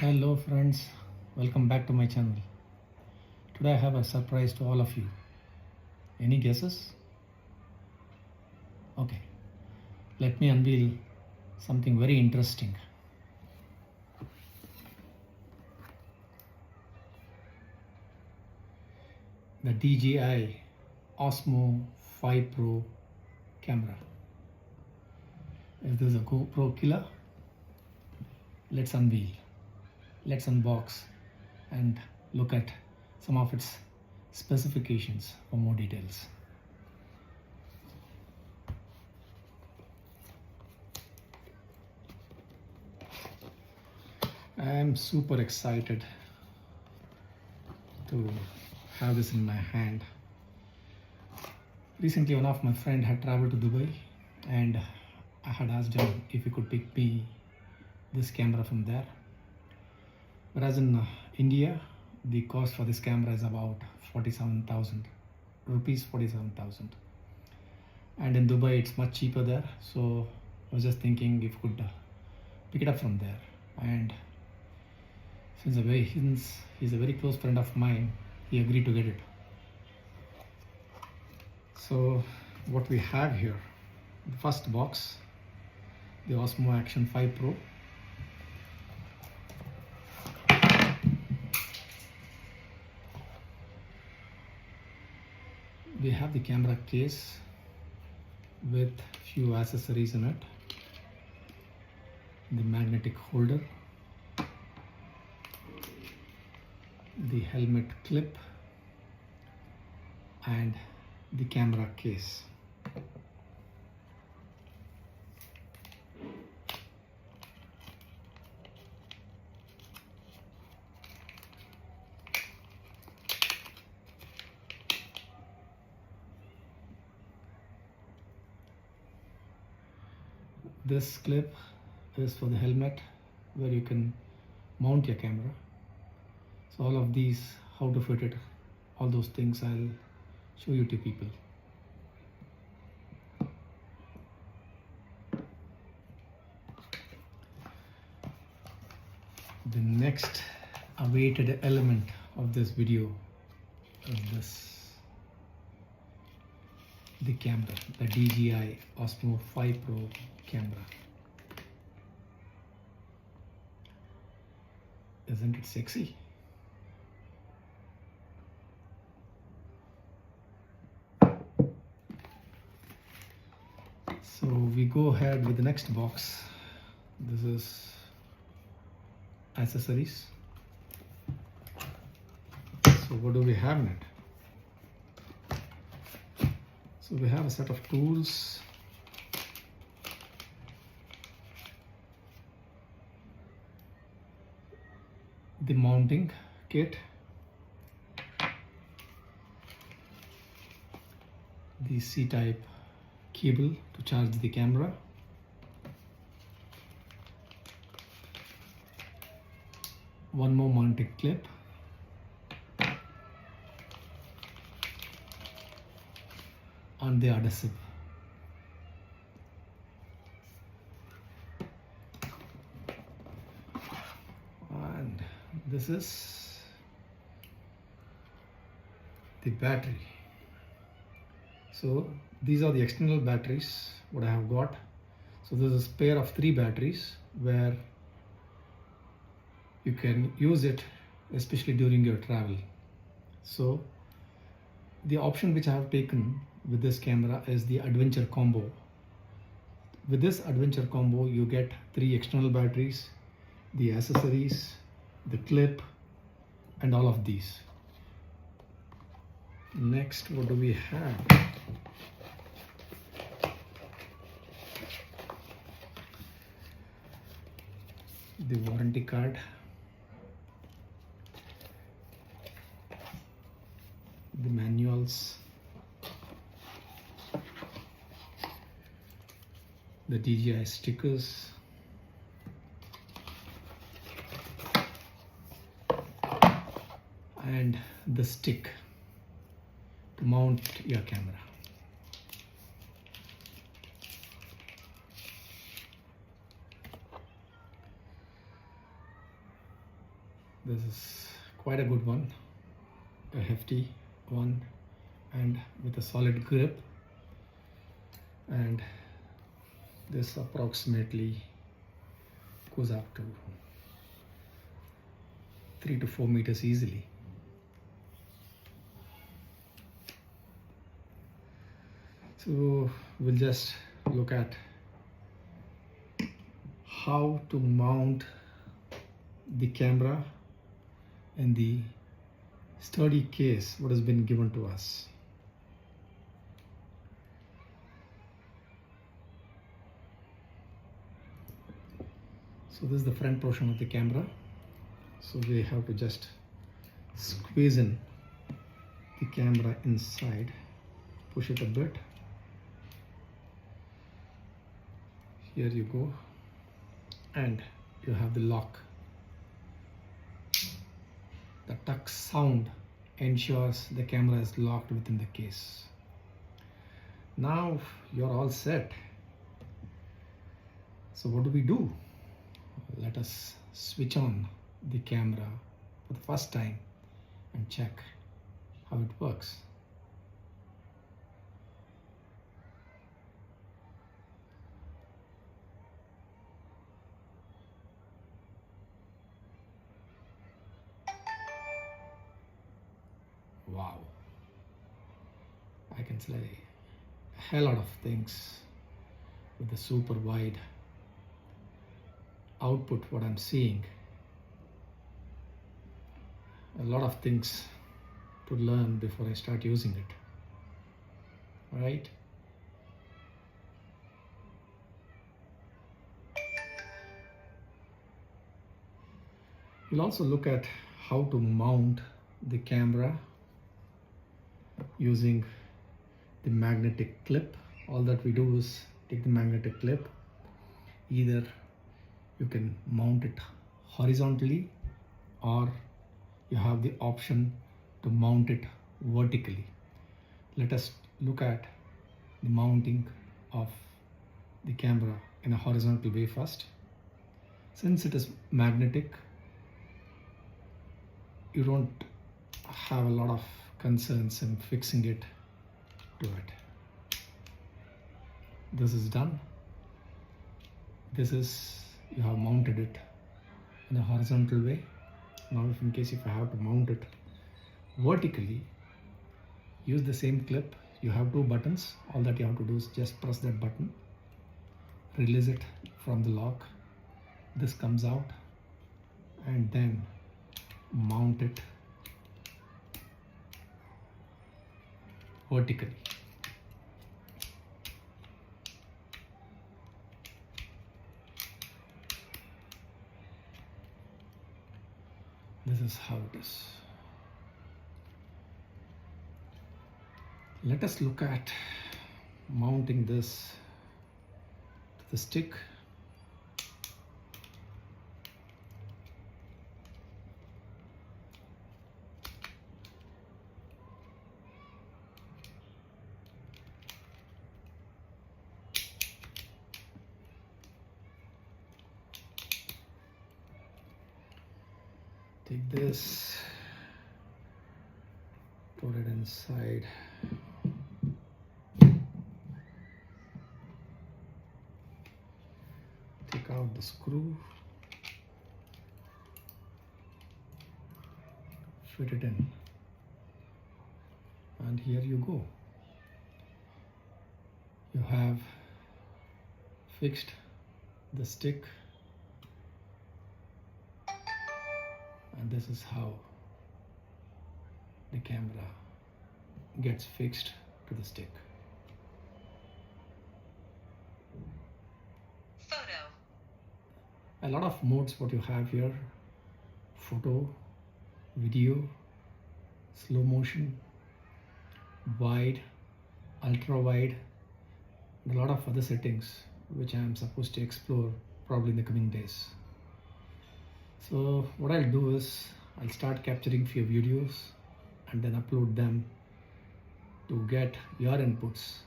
Hello friends, welcome back to my channel. Today I have a surprise to all of you. Any guesses? Okay, let me unveil something very interesting. The DJI Osmo 5 Pro camera. Is this a GoPro killer? Let's unveil, let's unbox and look at some of its specifications for more details. I am super excited to have this in my hand. Recently, one of my friend had traveled to Dubai and I had asked him if he could pick me this camera from there. Whereas in India, the cost for this camera is about 47,000 rupees, 47,000. And in Dubai, it's much cheaper there. So I was just thinking if we could pick it up from there. And since he's a very close friend of mine, he agreed to get it. So what we have here, the first box, the Osmo Action 5 Pro. We have the camera case with few accessories in it, the magnetic holder, the helmet clip, and the camera case. This clip is for the helmet where you can mount your camera. So all of these, how to fit it, all those things I'll show you to people. The next awaited element of this video is the camera, the DJI Osmo 5 Pro camera. Isn't it sexy? So we go ahead with the next box. This is accessories. So what do we have in it? So we have a set of tools, the mounting kit, the C-type cable to charge the camera, one more mounting clip, and the adhesive. And this is the battery. So these are the external batteries what I have got. So this is a pair of 3 batteries where you can use it especially during your travel. So the option which I have taken with this camera is the adventure combo. With this adventure combo you get 3 external batteries, the accessories, the clip, and all of these. Next, what do we have? The warranty card, the manuals, the DJI stickers, and the stick to mount your camera. This is quite a good one, a hefty one, and with a solid grip. And this approximately goes up to 3 to 4 meters easily. So we'll just look at how to mount the camera in the sturdy case what has been given to us. So this is the front portion of the camera. So we have to just squeeze in the camera inside, push it a bit. Here you go, and you have the lock. The tuck sound ensures the camera is locked within the case. Now you're all set. So what do? Let us switch on the camera for the first time and check how it works. Wow, I can say a hell lot of things with the super wide output. What I'm seeing, a lot of things to learn before I start using it. All right. We'll also look at how to mount the camera using the magnetic clip. All that we do is take the magnetic clip. Either you can mount it horizontally, or you have the option to mount it vertically. Let us look at the mounting of the camera in a horizontal way first. Since it is magnetic, you don't have a lot of concerns in fixing it to it. This is done. This is, you have mounted it in a horizontal way. Now if in case if I have to mount it vertically, use the same clip. You have 2 buttons. All that you have to do is just press that button, release it from the lock. This comes out, and then mount it vertically. This is how it is. Let us look at mounting this to the stick. Take this, put it inside. Take out the screw, fit it in, and here you go. You have fixed the stick, and this is how the camera gets fixed to the stick. Photo. A lot of modes what you have here: photo, video, slow motion, wide, ultra wide, and a lot of other settings which I am supposed to explore probably in the coming days. So what I'll do is I'll start capturing few videos and then upload them to get your inputs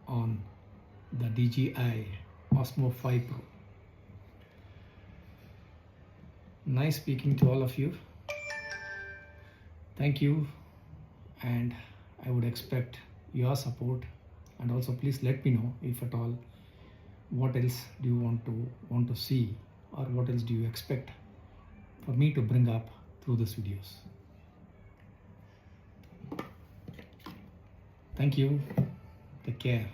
on the DJI Osmo 5 Pro. Nice speaking to all of you. Thank you, and I would expect your support. And also, please let me know if at all what else do you want to see, or what else do you expect for me to bring up through these videos. Thank you. Take care.